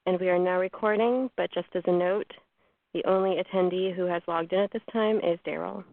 And we are now recording, but just as a note, the only attendee who has logged in at this time is Daryl.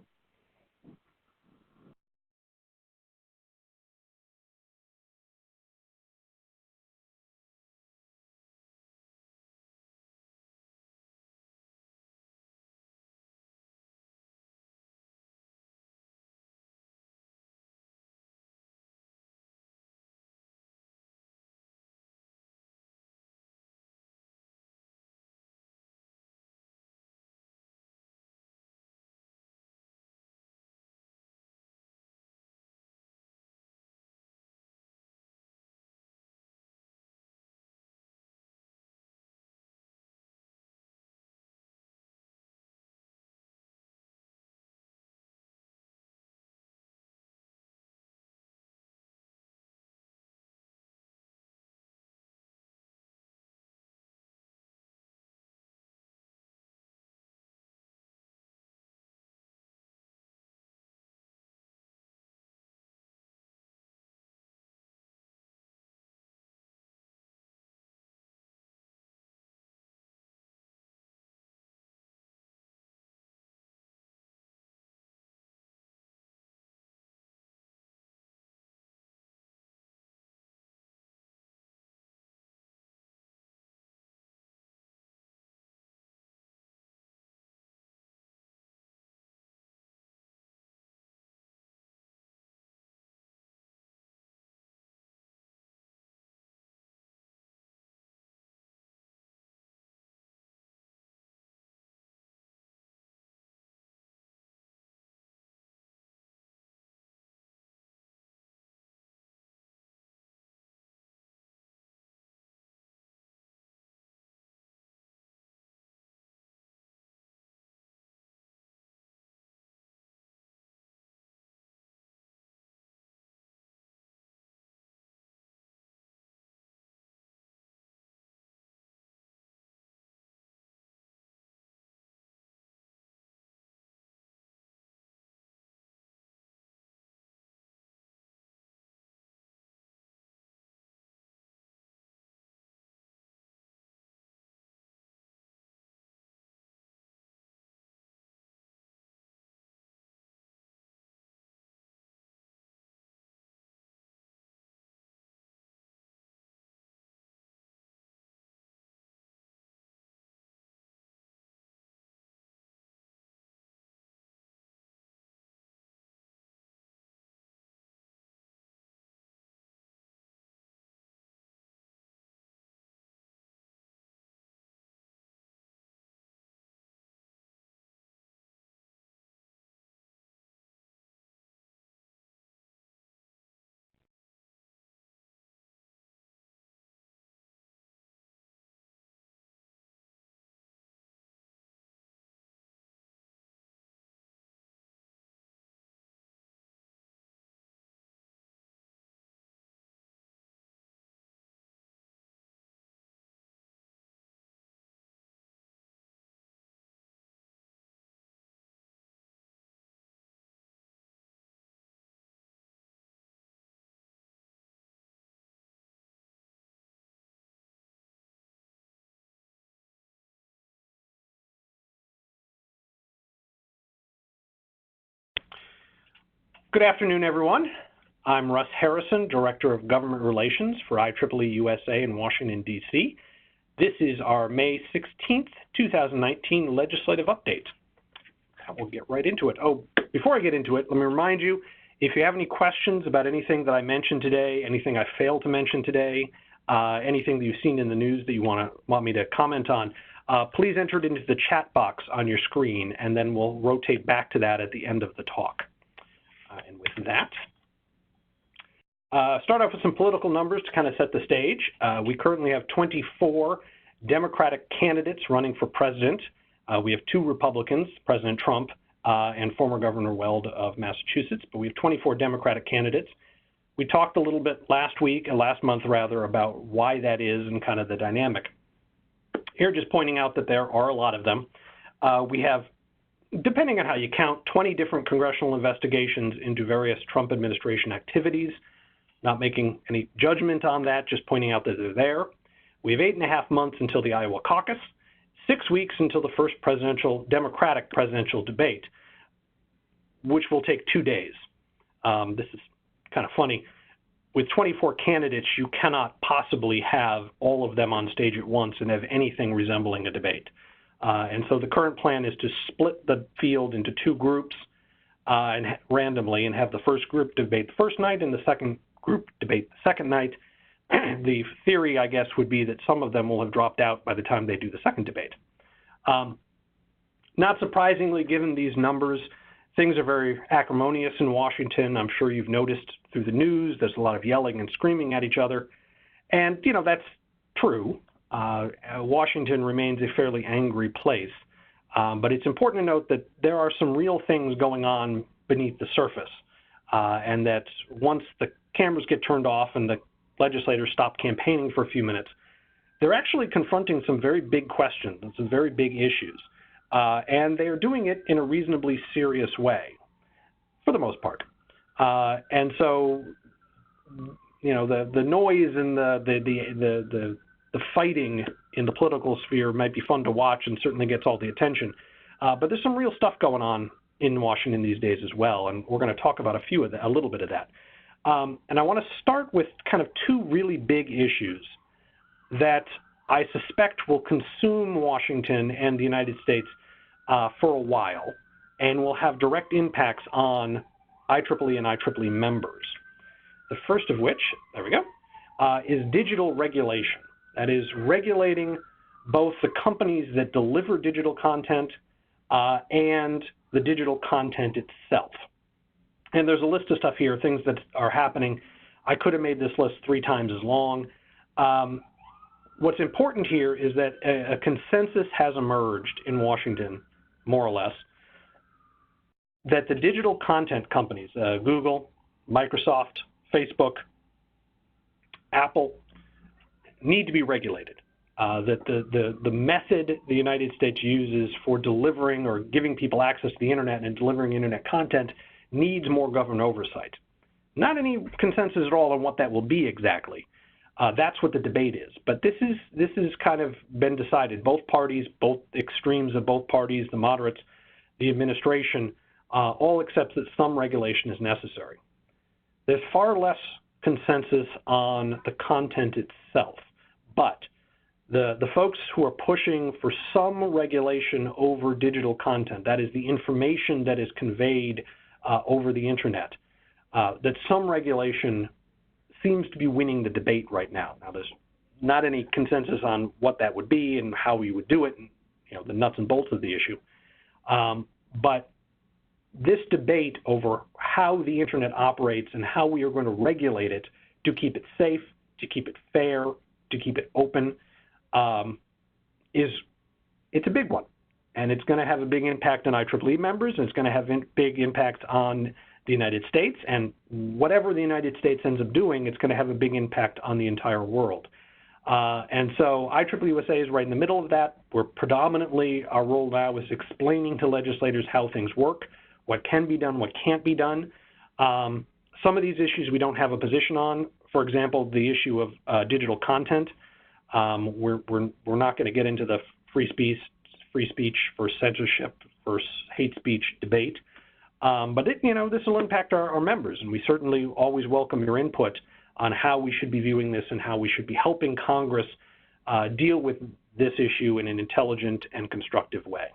Good afternoon, everyone. I'm Russ Harrison, Director of Government Relations for IEEE-USA in Washington, D.C. This is our May 16th, 2019 legislative update. We'll get right into it. Oh, before I get into it, let me remind you, if you have any questions about anything that I mentioned today, anything I failed to mention today, anything that you've seen in the news that you want me to comment on, please enter it into the chat box on your screen, and then we'll rotate back to that at the end of the talk. And with that, start off with some political numbers to kind of set the stage. We currently have 24 Democratic candidates running for president. We have 2 Republicans, President Trump and former Governor Weld of Massachusetts, but we have 24 Democratic candidates. We talked a little bit last month about why that is and kind of the dynamic. Here, just pointing out that there are a lot of them. We have, depending on how you count, 20 different congressional investigations into various Trump administration activities. Not making any judgment on that, just pointing out that they're there. We have 8.5 months until the Iowa caucus, 6 weeks until the first Democratic presidential debate, which will take 2 days. This is kind of funny. With 24 candidates, you cannot possibly have all of them on stage at once and have anything resembling a debate. And so the current plan is to split the field into 2 groups randomly and have the first group debate the first night and the second group debate the second night. The theory, I guess, would be that some of them will have dropped out by the time they do the second debate. Not surprisingly, given these numbers, things are very acrimonious in Washington. I'm sure you've noticed through the news, there's a lot of yelling and screaming at each other. And, you know, that's true. Washington remains a fairly angry place. But it's important to note that there are some real things going on beneath the surface. And that once the cameras get turned off and the legislators stop campaigning for a few minutes, they're actually confronting some very big questions and some very big issues. And they are doing it in a reasonably serious way, for the most part. And so, you know, the noise and the fighting in the political sphere might be fun to watch and certainly gets all the attention. But there's some real stuff going on in Washington these days as well, and we're going to talk about a little bit of that. And I want to start with kind of 2 really big issues that I suspect will consume Washington and the United States for a while and will have direct impacts on IEEE and IEEE members. The first of which, there we go, is digital regulation. That is regulating both the companies that deliver digital content and the digital content itself. And there's a list of stuff here, things that are happening. I could have made this list 3 times as long. What's important here is that a consensus has emerged in Washington, more or less, that the digital content companies, Google, Microsoft, Facebook, Apple, need to be regulated. That the method the United States uses for delivering or giving people access to the internet and delivering internet content needs more government oversight. Not any consensus at all on what that will be exactly. That's what the debate is. But this is kind of been decided. Both parties, both extremes of both parties, the moderates, the administration, all accept that some regulation is necessary. There's far less consensus on the content itself, but the folks who are pushing for some regulation over digital content, that is the information that is conveyed over the internet, that some regulation seems to be winning the debate right now. Now, there's not any consensus on what that would be and how we would do it, and the nuts and bolts of the issue. But this debate over how the internet operates and how we are going to regulate it to keep it safe, to keep it fair, to keep it open, it's a big one. And it's going to have a big impact on IEEE members, and it's going to have big impact on the United States. And whatever the United States ends up doing, it's going to have a big impact on the entire world. And so IEEE-USA is right in the middle of that. We're predominantly, our role now is explaining to legislators how things work, what can be done, what can't be done. Some of these issues we don't have a position on. For example, the issue of digital content. We're not going to get into the free speech versus censorship versus hate speech debate. But this will impact our members, and we certainly always welcome your input on how we should be viewing this and how we should be helping Congress deal with this issue in an intelligent and constructive way.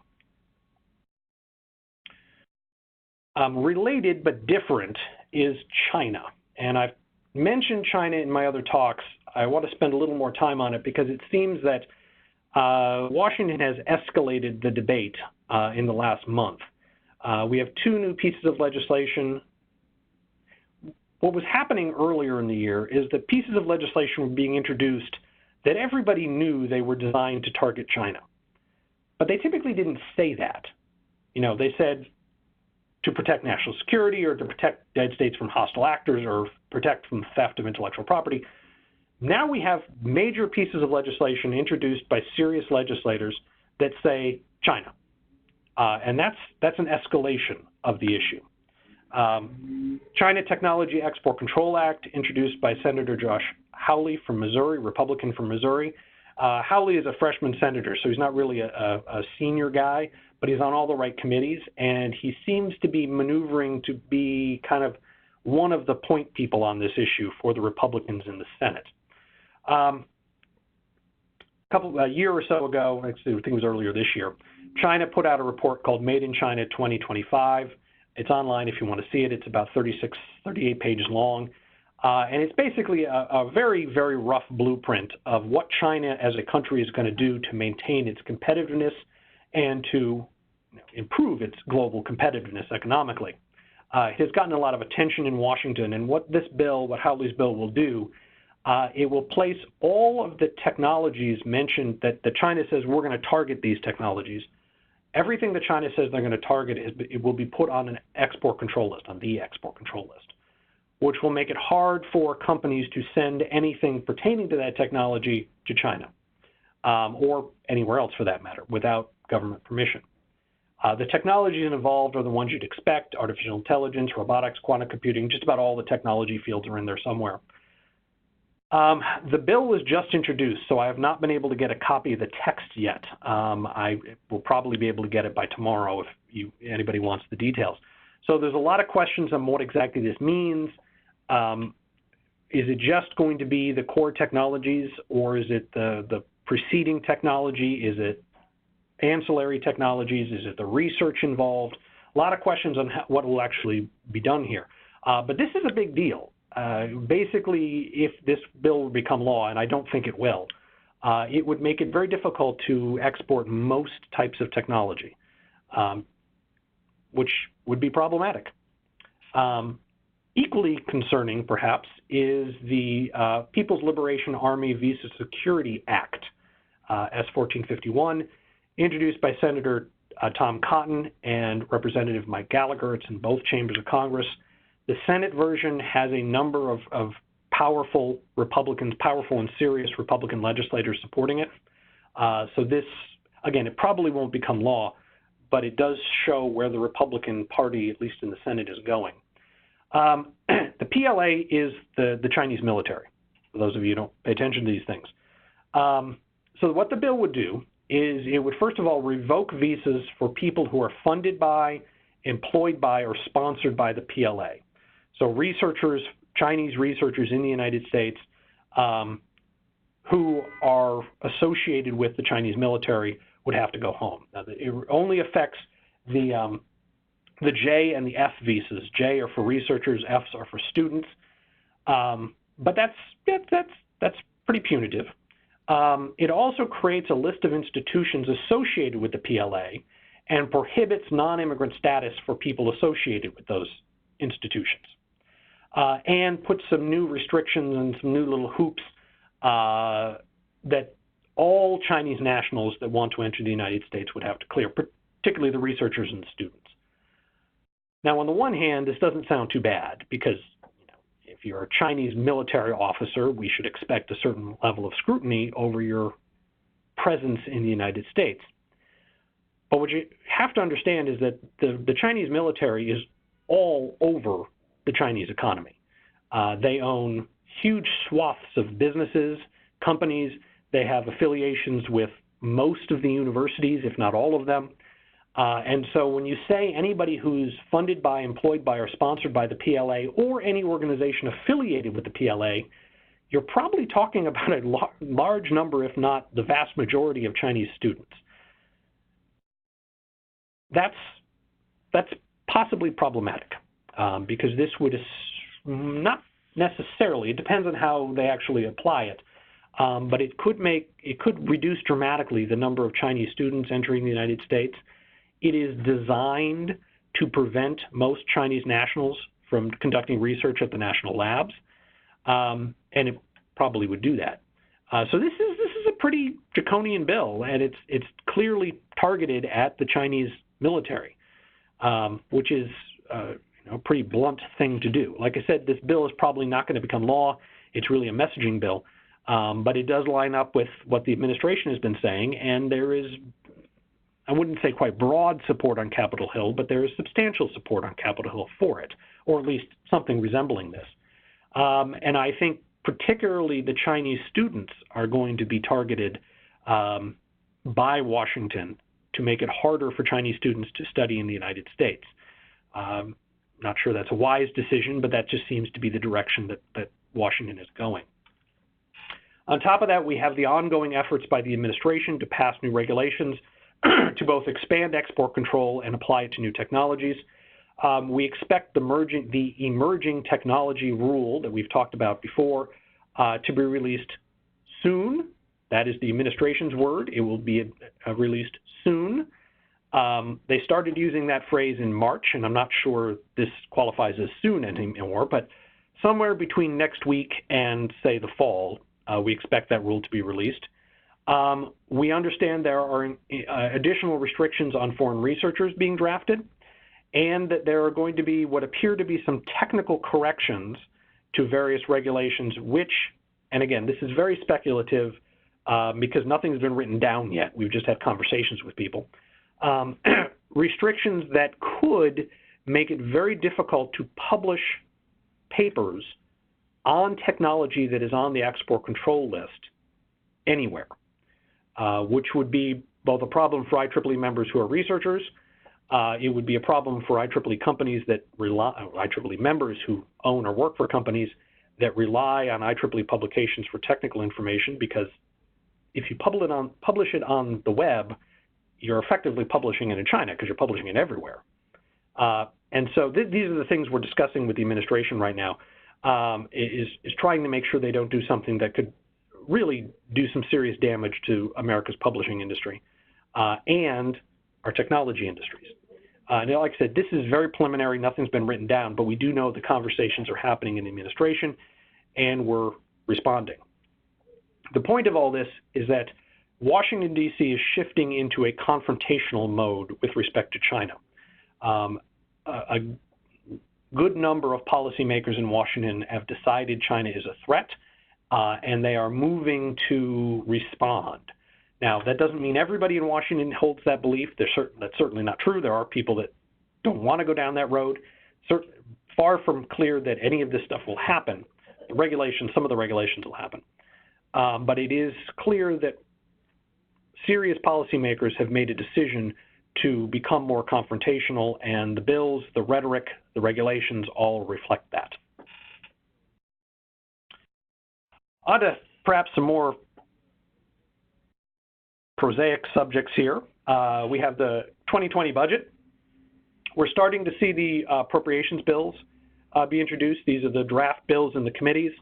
Related but different is China. And I've mentioned China in my other talks. I want to spend a little more time on it because it seems that Washington has escalated the debate in the last month. We have 2 new pieces of legislation. What was happening earlier in the year is that pieces of legislation were being introduced that everybody knew they were designed to target China. But they typically didn't say that. They said to protect national security or to protect the United States from hostile actors or protect from theft of intellectual property. Now we have major pieces of legislation introduced by serious legislators that say China. And that's an escalation of the issue. China Technology Export Control Act, introduced by Senator Josh Hawley from Missouri, Republican from Missouri, Howley is a freshman senator, so he's not really a senior guy, but he's on all the right committees, and he seems to be maneuvering to be kind of one of the point people on this issue for the Republicans in the Senate. A year or so ago, actually I think it was earlier this year, China put out a report called Made in China 2025. It's online if you want to see it. It's about 38 pages long. And it's basically a very, very rough blueprint of what China as a country is going to do to maintain its competitiveness and to improve its global competitiveness economically. It has gotten a lot of attention in Washington, and what this bill, what Howley's bill will do, it will place all of the technologies mentioned that China says we're going to target these technologies. Everything that China says they're going to target, it will be put on an export control list, on the export control list, which will make it hard for companies to send anything pertaining to that technology to China, or anywhere else for that matter, without government permission. The technologies involved are the ones you'd expect: artificial intelligence, robotics, quantum computing. Just about all the technology fields are in there somewhere. The bill was just introduced, so I have not been able to get a copy of the text yet. I will probably be able to get it by tomorrow if anybody wants the details. So there's a lot of questions on what exactly this means. Is it just going to be the core technologies, or is it the preceding technology? Is it ancillary technologies? Is it the research involved? A lot of questions on what will actually be done here. But this is a big deal. Basically, if this bill would become law, and I don't think it will, it would make it very difficult to export most types of technology, which would be problematic. Equally concerning, perhaps, is the People's Liberation Army Visa Security Act, S-1451, introduced by Senator Tom Cotton and Representative Mike Gallagher. It's in both chambers of Congress. The Senate version has a number of powerful Republicans, powerful and serious Republican legislators supporting it. So this, again, it probably won't become law, but it does show where the Republican Party, at least in the Senate, is going. The PLA is the Chinese military, for those of you who don't pay attention to these things. So what the bill would do is it would, first of all, revoke visas for people who are funded by, employed by, or sponsored by the PLA. So researchers, Chinese researchers in the United States who are associated with the Chinese military would have to go home. Now, it only affects the J and the F visas. J are for researchers, Fs are for students. But that's pretty punitive. It also creates a list of institutions associated with the PLA and prohibits non-immigrant status for people associated with those institutions. And puts some new restrictions and some new little hoops that all Chinese nationals that want to enter the United States would have to clear, particularly the researchers and the students. Now, on the one hand, this doesn't sound too bad because if you're a Chinese military officer, we should expect a certain level of scrutiny over your presence in the United States. But what you have to understand is that the Chinese military is all over the Chinese economy. They own huge swaths of businesses, companies. They have affiliations with most of the universities, if not all of them. And so when you say anybody who's funded by, employed by, or sponsored by the PLA or any organization affiliated with the PLA, you're probably talking about a large number, if not the vast majority, of Chinese students. That's possibly problematic because this would not necessarily, it depends on how they actually apply it, but it could reduce dramatically the number of Chinese students entering the United States. It is designed to prevent most Chinese nationals from conducting research at the national labs, and it probably would do that. So this is a pretty draconian bill, and it's clearly targeted at the Chinese military, which is a pretty blunt thing to do. Like I said, this bill is probably not going to become law. It's really a messaging bill, but it does line up with what the administration has been saying, and there is, I wouldn't say quite broad support on Capitol Hill, but there is substantial support on Capitol Hill for it, or at least something resembling this. And I think particularly the Chinese students are going to be targeted by Washington to make it harder for Chinese students to study in the United States. Not sure that's a wise decision, but that just seems to be the direction that Washington is going. On top of that, we have the ongoing efforts by the administration to pass new regulations to both expand export control and apply it to new technologies. We expect the emerging technology rule that we've talked about before to be released soon. That is the administration's word. It will be released soon. They started using that phrase in March, and I'm not sure this qualifies as soon anymore, but somewhere between next week and, say, the fall, we expect that rule to be released. We understand there are additional restrictions on foreign researchers being drafted, and that there are going to be what appear to be some technical corrections to various regulations, which, and again, this is very speculative because nothing's been written down yet. We've just had conversations with people. Restrictions that could make it very difficult to publish papers on technology that is on the export control list anywhere, which would be both a problem for IEEE members who are researchers. It would be a problem for IEEE companies that IEEE members who own or work for companies that rely on IEEE publications for technical information, because if you publish it on the web, you're effectively publishing it in China because you're publishing it everywhere. And so these are the things we're discussing with the administration right now, is trying to make sure they don't do something that could really do some serious damage to America's publishing industry and our technology industries. And like I said, this is very preliminary. Nothing's been written down, but we do know the conversations are happening in the administration, and we're responding. The point of all this is that Washington, D.C. is shifting into a confrontational mode with respect to China. A good number of policymakers in Washington have decided China is a threat, and they are moving to respond. Now, that doesn't mean everybody in Washington holds that belief. That's certainly not true. There are people that don't want to go down that road. Far from clear that any of this stuff will happen. Some of the regulations will happen. But it is clear that serious policymakers have made a decision to become more confrontational, and the bills, the rhetoric, the regulations all reflect that. On to perhaps some more prosaic subjects here. We have the 2020 budget. We're starting to see the appropriations bills be introduced. These are the draft bills in the committees.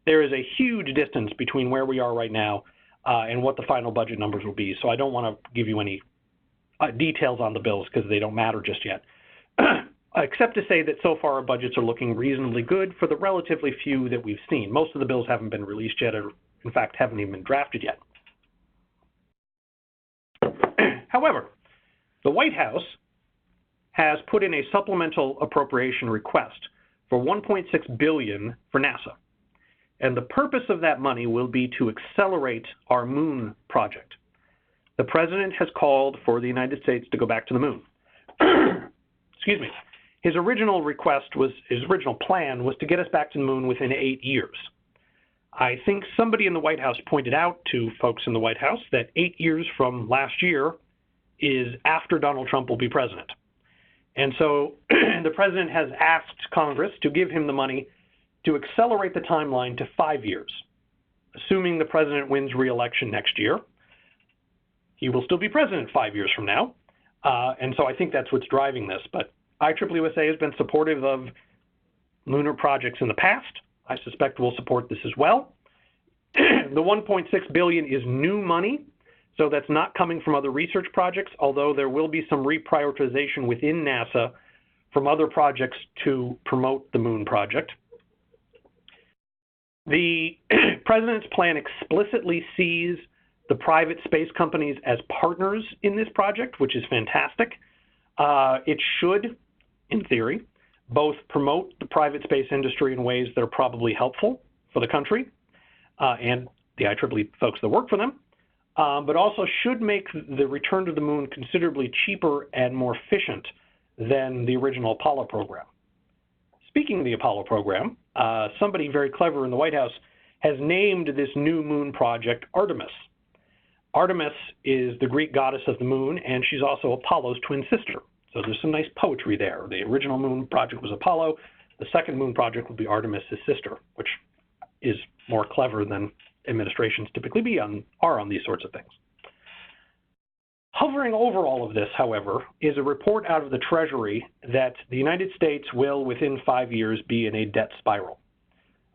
There is a huge distance between where we are right now and what the final budget numbers will be. So I don't want to give you any details on the bills because they don't matter just yet, except to say that so far our budgets are looking reasonably good for the relatively few that we've seen. Most of the bills haven't been released yet, or in fact haven't even been drafted yet. However, the White House has put in a supplemental appropriation request for $1.6 billion for NASA. And the purpose of that money will be to accelerate our moon project. The president has called for the United States to go back to the moon. Excuse me. His original plan was to get us back to the moon within 8 years. I think somebody in the White House pointed out to folks in the White House that 8 years from last year is after Donald Trump will be president. And so the president has asked Congress to give him the money to accelerate the timeline to 5 years. Assuming the president wins re-election next year, he will still be president 5 years from now. And so I think that's what's driving this. But IEEE-USA has been supportive of lunar projects in the past. I suspect we'll support this as well. The $1.6 billion is new money, so that's not coming from other research projects, although there will be some reprioritization within NASA from other projects to promote the moon project. The president's plan explicitly sees the private space companies as partners in this project, which is fantastic. It should, in theory, both promote the private space industry in ways that are probably helpful for the country and the IEEE folks that work for them, but also should make the return to the moon considerably cheaper and more efficient than the original Apollo program. Speaking of the Apollo program, somebody very clever in the White House has named this new moon project Artemis. Artemis is the Greek goddess of the moon, and she's also Apollo's twin sister. So there's some nice poetry there. The original moon project was Apollo. The second moon project will be Artemis' sister, which is more clever than administrations typically are on these sorts of things. Hovering over all of this, however, is a report out of the Treasury that the United States will, within 5 years, be in a debt spiral.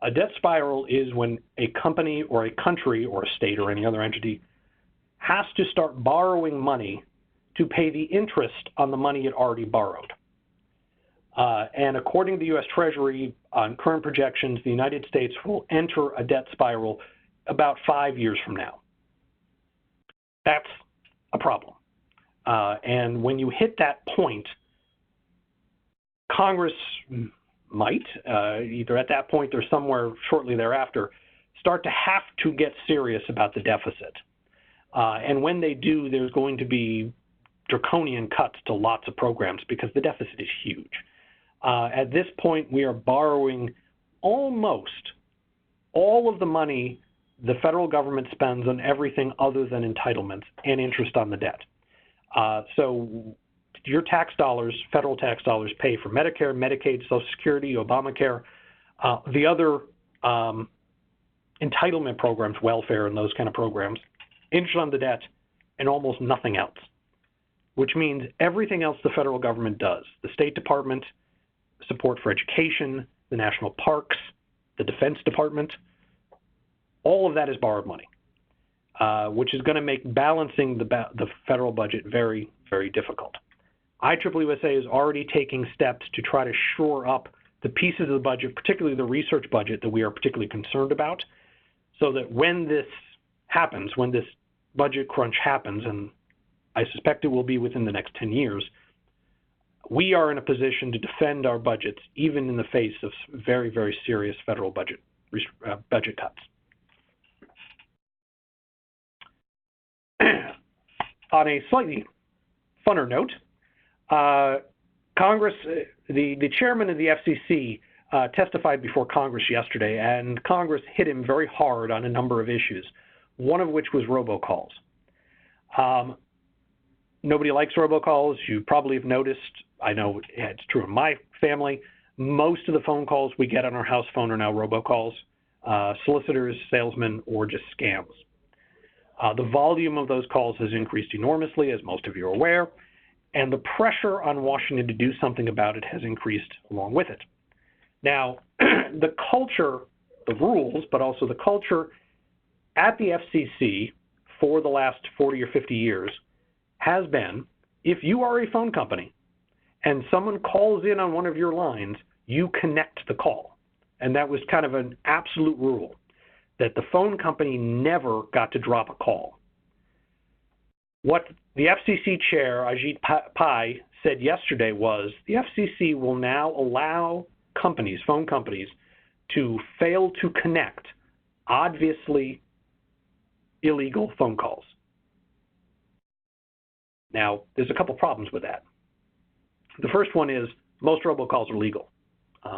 A debt spiral is when a company or a country or a state or any other entity has to start borrowing money to pay the interest on the money it already borrowed. And according to the U.S. Treasury, on current projections, the United States will enter a debt spiral about 5 years from now. That's a problem. And when you hit that point, Congress might, either at that point or somewhere shortly thereafter, start to have to get serious about the deficit. And when they do, there's going to be draconian cuts to lots of programs because the deficit is huge. At this point, we are borrowing almost all of the money the federal government spends on everything other than entitlements and interest on the debt. So your tax dollars, federal tax dollars, pay for Medicare, Medicaid, Social Security, Obamacare, the other entitlement programs, welfare and those kind of programs, interest on the debt, and almost nothing else, which means everything else the federal government does, the State Department, support for education, the national parks, the Defense Department, all of that is borrowed money, which is going to make balancing the federal budget very, very difficult. IEEE-USA is already taking steps to try to shore up the pieces of the budget, particularly the research budget that we are particularly concerned about, so that when this happens, when this budget crunch happens, and I suspect it will be within the next 10 years, we are in a position to defend our budgets even in the face of very, very serious federal budget cuts. On a slightly funner note, Congress, the chairman of the FCC testified before Congress yesterday, and Congress hit him very hard on a number of issues, one of which was robocalls. Nobody likes robocalls. You probably have noticed, I know it's true in my family, most of the phone calls we get on our house phone are now robocalls, solicitors, salesmen, or just scams. The volume of those calls has increased enormously, as most of you are aware, and the pressure on Washington to do something about it has increased along with it. Now, the culture, the rules, but also the culture at the FCC for the last 40 or 50 years has been, if you are a phone company and someone calls in on one of your lines, you connect the call. And that was kind of an absolute rule, that the phone company never got to drop a call. What the FCC chair, Ajit Pai, said yesterday was the FCC will now allow companies, phone companies, to fail to connect obviously illegal phone calls. Now, there's a couple problems with that. The first one is most robocalls are legal.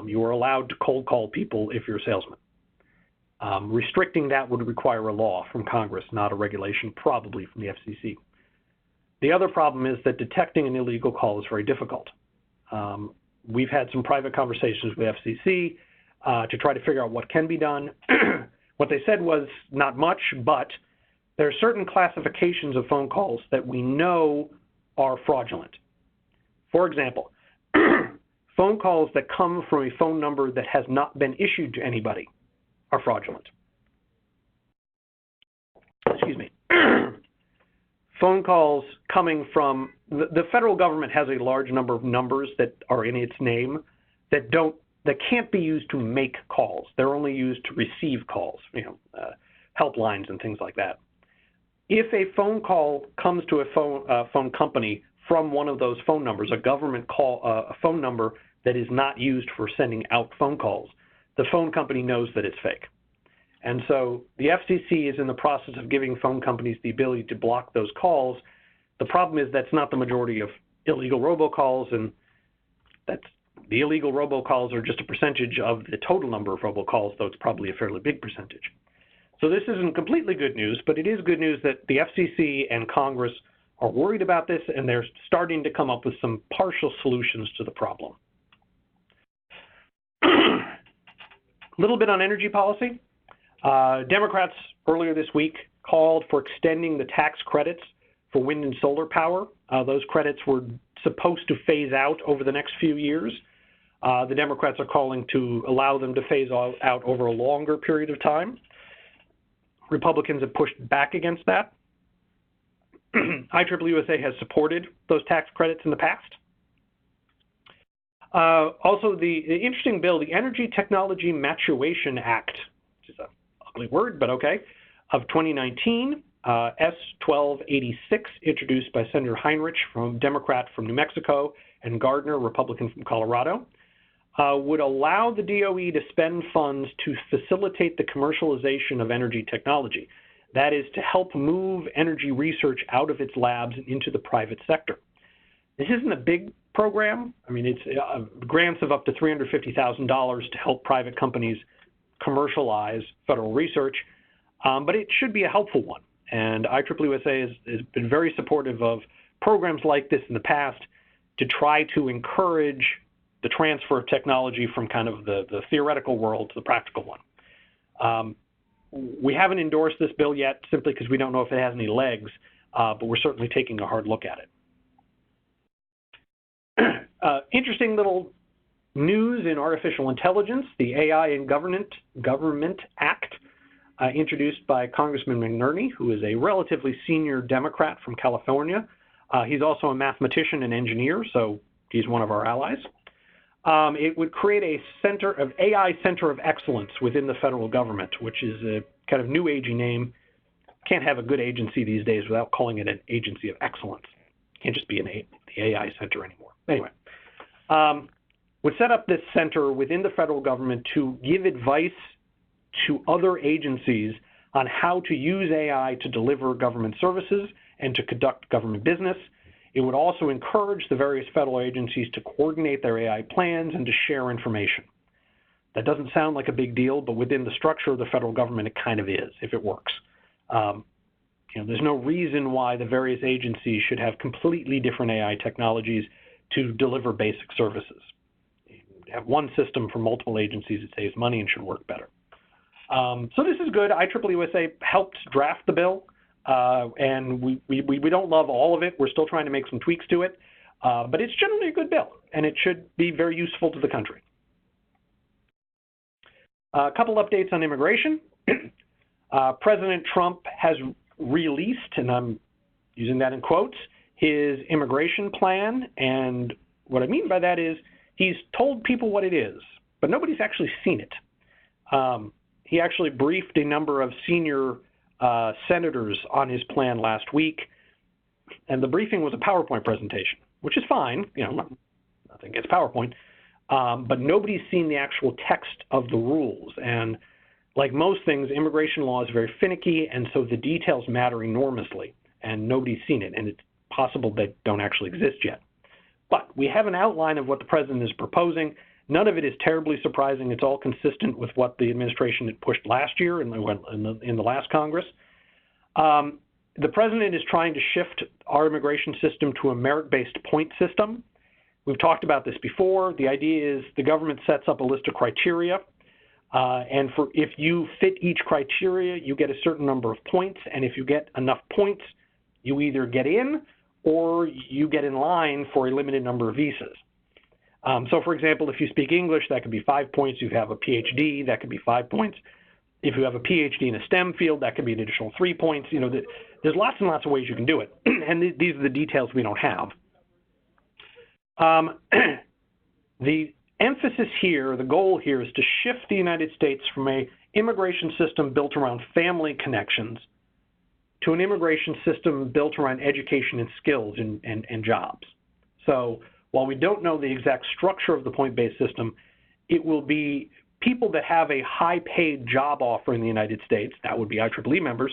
You are allowed to cold call people if you're a salesman. Restricting that would require a law from Congress, not a regulation, probably from the FCC. The other problem is that detecting an illegal call is very difficult. We've had some private conversations with FCC to try to figure out what can be done. What they said was not much, but there are certain classifications of phone calls that we know are fraudulent. For example, phone calls that come from a phone number that has not been issued to anybody are fraudulent. Excuse me. Phone calls coming from the federal government has a large number of numbers that are in its name that can't be used to make calls. They're only used to receive calls, helplines and things like that. If a phone call comes to a phone company from one of those phone numbers, a government call, a phone number that is not used for sending out phone calls, the phone company knows that it's fake. And so the FCC is in the process of giving phone companies the ability to block those calls. The problem is that's not the majority of illegal robocalls, and that's The illegal robocalls are just a percentage of the total number of robocalls, though it's probably a fairly big percentage. So this isn't completely good news, but it is good news that the FCC and Congress are worried about this, and they're starting to come up with some partial solutions to the problem. A little bit on energy policy. Democrats earlier this week called for extending the tax credits for wind and solar power. Those credits were supposed to phase out over the next few years. The Democrats are calling to allow them to phase out over a longer period of time. Republicans have pushed back against that. IEEE-USA has supported those tax credits in the past. Also, the interesting bill, the Energy Technology Maturation Act, which is an ugly word, but okay, of 2019, S-1286, introduced by Senator Heinrich, Democrat from New Mexico, and Gardner, Republican from Colorado, would allow the DOE to spend funds to facilitate the commercialization of energy technology. That is, to help move energy research out of its labs and into the private sector. This isn't a big program. I mean, it's grants of up to $350,000 to help private companies commercialize federal research, but it should be a helpful one. And IEEE-USA has been very supportive of programs like this in the past to try to encourage the transfer of technology from kind of the theoretical world to the practical one. We haven't endorsed this bill yet simply because we don't know if it has any legs, but we're certainly taking a hard look at it. Interesting little news in artificial intelligence, the AI in Government Act, introduced by Congressman McNerney, who is a relatively senior Democrat from California. He's also a mathematician and engineer, so he's one of our allies. It would create a AI Center of Excellence within the federal government, which is a kind of new agey name. Can't have a good agency these days without calling it an agency of excellence. Can't just be the AI Center anymore. Anyway, would set up this center within the federal government to give advice to other agencies on how to use AI to deliver government services and to conduct government business. It would also encourage the various federal agencies to coordinate their AI plans and to share information. That doesn't sound like a big deal, but within the structure of the federal government, it kind of is, if it works. There's no reason why the various agencies should have completely different AI technologies to deliver basic services. You have one system for multiple agencies, it saves money and should work better. So this is good. IEEE-USA helped draft the bill. And we don't love all of it. We're still trying to make some tweaks to it, but it's generally a good bill, and it should be very useful to the country. A couple updates on immigration. President Trump has released, and I'm using that in quotes, his immigration plan, and what I mean by that is he's told people what it is, but nobody's actually seen it. He actually briefed a number of senior senators on his plan last week, and the briefing was a PowerPoint presentation, which is fine, nothing against PowerPoint, but nobody's seen the actual text of the rules. And like most things, immigration law is very finicky, and so the details matter enormously, and nobody's seen it, and it's possible they don't actually exist yet. But we have an outline of what the president is proposing. None of it is terribly surprising. It's all consistent with what the administration had pushed last year in the last Congress. The president is trying to shift our immigration system to a merit-based point system. We've talked about this before. The idea is the government sets up a list of criteria, and if you fit each criteria, you get a certain number of points, and if you get enough points, you either get in or you get in line for a limited number of visas. So, for example, if you speak English, that could be 5 points. If you have a PhD, that could be 5 points. If you have a PhD in a STEM field, that could be an additional 3 points. There's lots and lots of ways you can do it, and these are the details we don't have. The emphasis here, the goal here, is to shift the United States from an immigration system built around family connections to an immigration system built around education and skills and jobs. So while we don't know the exact structure of the point-based system, it will be people that have a high-paid job offer in the United States, that would be IEEE members,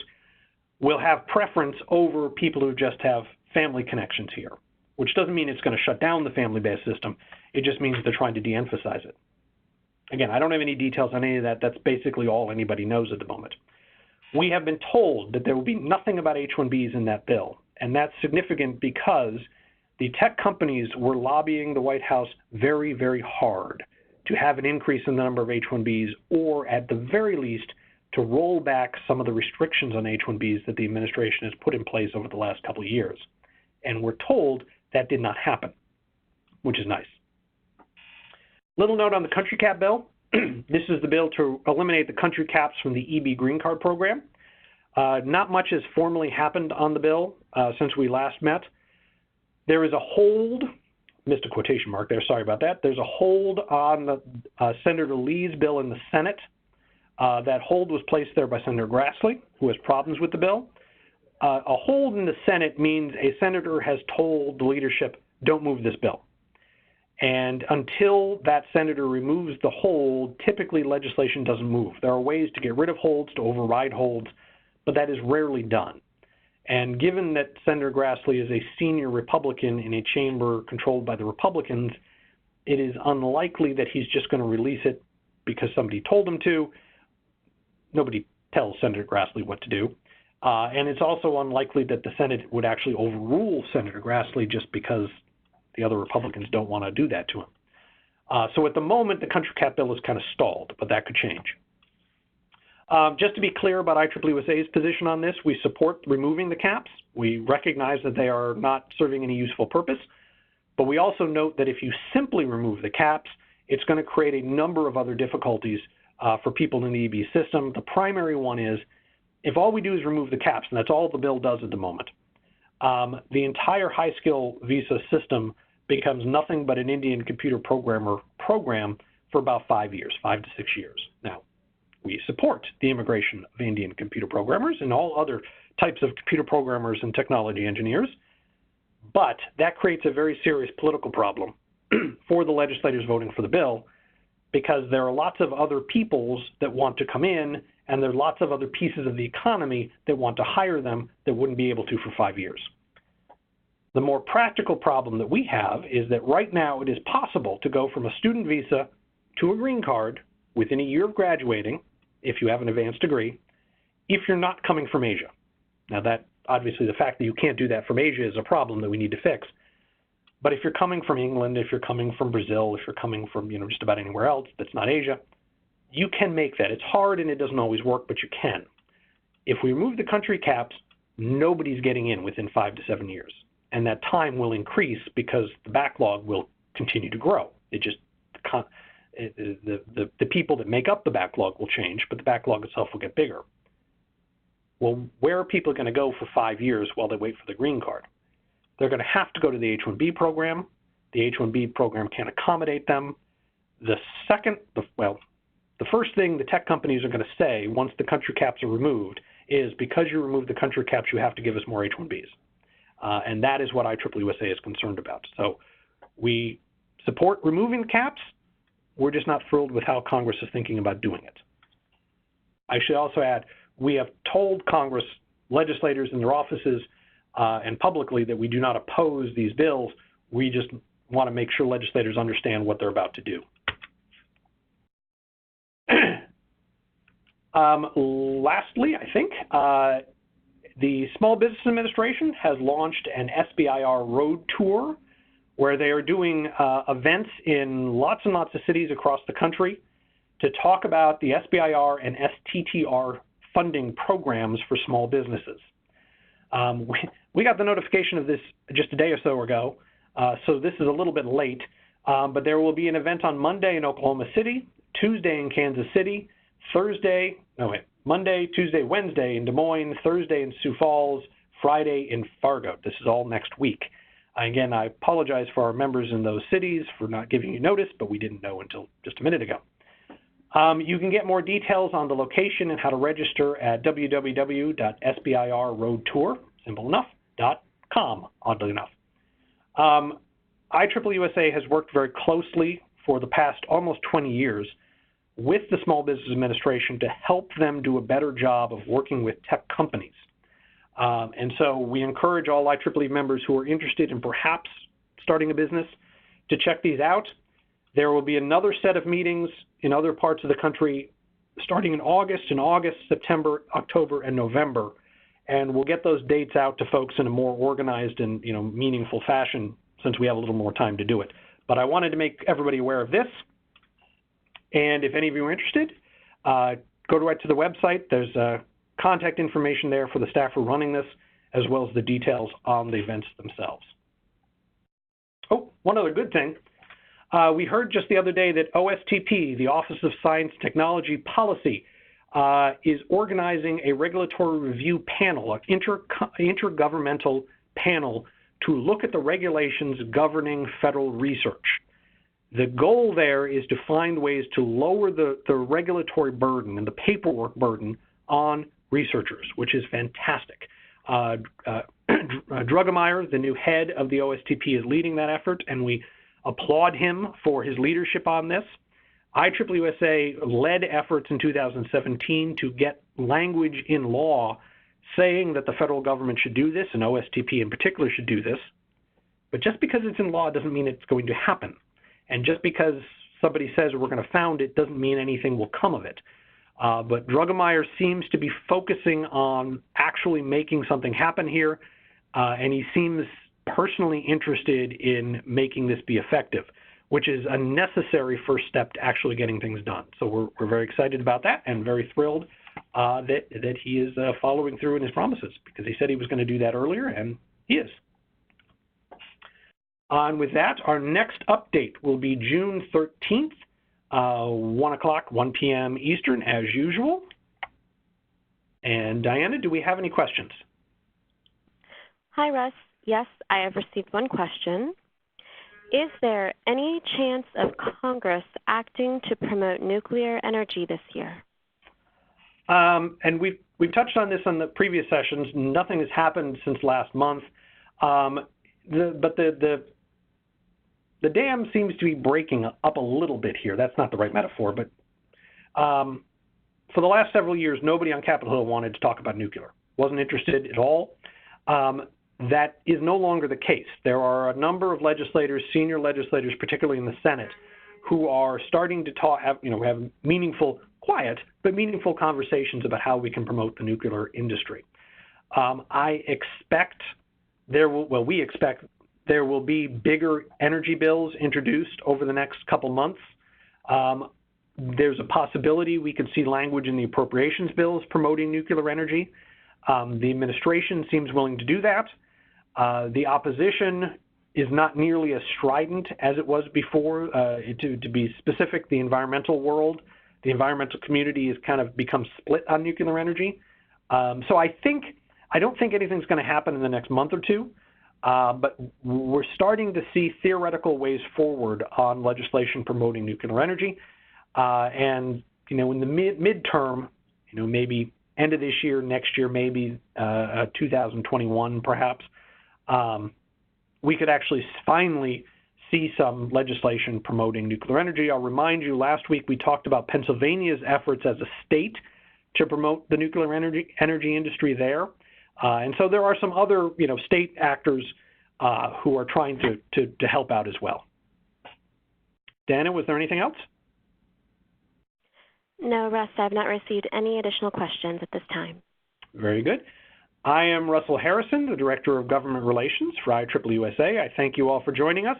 will have preference over people who just have family connections here, which doesn't mean it's going to shut down the family-based system. It just means they're trying to de-emphasize it. Again, I don't have any details on any of that. That's basically all anybody knows at the moment. We have been told that there will be nothing about H-1Bs in that bill, and that's significant because the tech companies were lobbying the White House very, very hard to have an increase in the number of H-1Bs, or at the very least, to roll back some of the restrictions on H-1Bs that the administration has put in place over the last couple of years. And we're told that did not happen, which is nice. Little note on the country cap bill. This is the bill to eliminate the country caps from the EB green card program. Not much has formally happened on the bill since we last met. There is a hold, missed a quotation mark there, sorry about that. There's a hold on the Senator Lee's bill in the Senate. That hold was placed there by Senator Grassley, who has problems with the bill. A hold in the Senate means a senator has told the leadership, don't move this bill. And until that senator removes the hold, typically legislation doesn't move. There are ways to get rid of holds, to override holds, but that is rarely done. And given that Senator Grassley is a senior Republican in a chamber controlled by the Republicans, it is unlikely that he's just going to release it because somebody told him to. Nobody tells Senator Grassley what to do. And it's also unlikely that the Senate would actually overrule Senator Grassley just because the other Republicans don't want to do that to him. So at the moment, the country cap bill is kind of stalled, but that could change. Just to be clear about IEEE-USA's position on this, we support removing the caps. We recognize that they are not serving any useful purpose, but we also note that if you simply remove the caps, it's going to create a number of other difficulties for people in the EB system. The primary one is, if all we do is remove the caps, and that's all the bill does at the moment, the entire high-skill visa system becomes nothing but an Indian computer programmer program for about 5 years, 5 to 6 years. Now, we support the immigration of Indian computer programmers and all other types of computer programmers and technology engineers, but that creates a very serious political problem for the legislators voting for the bill, because there are lots of other peoples that want to come in, and there are lots of other pieces of the economy that want to hire them that wouldn't be able to for 5 years. The more practical problem that we have is that right now it is possible to go from a student visa to a green card within a year of graduating, if you have an advanced degree, if you're not coming from Asia. Now that, obviously the fact that you can't do that from Asia is a problem that we need to fix. But if you're coming from England, if you're coming from Brazil, if you're coming from just about anywhere else that's not Asia, you can make that. It's hard and it doesn't always work, but you can. If we remove the country caps, nobody's getting in within 5 to 7 years. And that time will increase because the backlog will continue to grow. It just, the people that make up the backlog will change, but the backlog itself will get bigger. Well, where are people going to go for 5 years while they wait for the green card? They're going to have to go to the H-1B program. The H-1B program can't accommodate them. The first thing the tech companies are going to say once the country caps are removed is, because you removed the country caps, you have to give us more H-1Bs. And that is what IEEE-USA is concerned about. So we support removing the caps. We're just not thrilled with how Congress is thinking about doing it. I should also add, we have told Congress, legislators in their offices, and publicly, that we do not oppose these bills. We just want to make sure legislators understand what they're about to do. Lastly, I think, the Small Business Administration has launched an SBIR road tour where they are doing events in lots and lots of cities across the country to talk about the SBIR and STTR funding programs for small businesses. We got the notification of this just a day or so ago, so this is a little bit late, but there will be an event on Monday in Oklahoma City, Tuesday in Kansas City, Monday, Tuesday, Wednesday in Des Moines, Thursday in Sioux Falls, Friday in Fargo. This is all next week. Again, I apologize for our members in those cities for not giving you notice, but we didn't know until just a minute ago. You can get more details on the location and how to register at www.sbirroadtour, simple enough, .com, oddly enough. IEEE-USA has worked very closely for the past almost 20 years with the Small Business Administration to help them do a better job of working with tech companies. And so we encourage all IEEE members who are interested in perhaps starting a business to check these out. There will be another set of meetings in other parts of the country starting in August, September, October, and November. And we'll get those dates out to folks in a more organized and meaningful fashion since we have a little more time to do it. But I wanted to make everybody aware of this. And if any of you are interested, go right to the website. There's contact information there for the staff who are running this, as well as the details on the events themselves. Oh, one other good thing. We heard just the other day that OSTP, the Office of Science and Technology Policy, is organizing a regulatory review panel, an intergovernmental panel to look at the regulations governing federal research. The goal there is to find ways to lower the regulatory burden and the paperwork burden on researchers, which is fantastic. Drugemeyer, the new head of the OSTP, is leading that effort, and we applaud him for his leadership on this. IEEE-USA led efforts in 2017 to get language in law saying that the federal government should do this, and OSTP in particular should do this. But just because it's in law doesn't mean it's going to happen. And just because somebody says we're going to found it doesn't mean anything will come of it. But Drugemeyer seems to be focusing on actually making something happen here, and he seems personally interested in making this be effective, which is a necessary first step to actually getting things done. So we're very excited about that and very thrilled that he is following through in his promises, because he said he was going to do that earlier, and he is. And with that, our next update will be June 13th, 1 p.m. Eastern, as usual. And Diana, do we have any questions? Hi, Russ. Yes, I have received one question. Is there any chance of Congress acting to promote nuclear energy this year? And we've touched on this on the previous sessions. Nothing has happened since last month. But the dam seems to be breaking up a little bit here. That's not the right metaphor, but for the last several years, nobody on Capitol Hill wanted to talk about nuclear. Wasn't interested at all. That is no longer the case. There are a number of legislators, senior legislators, particularly in the Senate, who are starting to talk, have meaningful, quiet, but meaningful conversations about how we can promote the nuclear industry. I expect we expect there will be bigger energy bills introduced over the next couple months. There's a possibility we could see language in the appropriations bills promoting nuclear energy. The administration seems willing to do that. The opposition is not nearly as strident as it was before. To be specific, the environmental world, the environmental community has kind of become split on nuclear energy. So I don't think anything's going to happen in the next month or two, but we're starting to see theoretical ways forward on legislation promoting nuclear energy. And in the midterm, maybe end of this year, next year, maybe 2021 perhaps, we could actually finally see some legislation promoting nuclear energy. I'll remind you, last week we talked about Pennsylvania's efforts as a state to promote the nuclear energy industry there. And so there are some other state actors who are trying to help out as well. Dana, was there anything else? No, Russ, I have not received any additional questions at this time. Very good. I am Russell Harrison, the Director of Government Relations for IEEE-USA. I thank you all for joining us.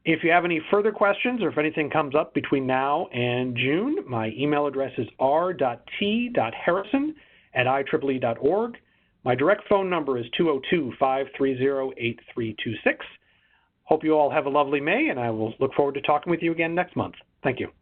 If you have any further questions or if anything comes up between now and June, my email address is r.t.harrison@ieee.org. My direct phone number is 202-530-8326. Hope you all have a lovely May, and I will look forward to talking with you again next month. Thank you.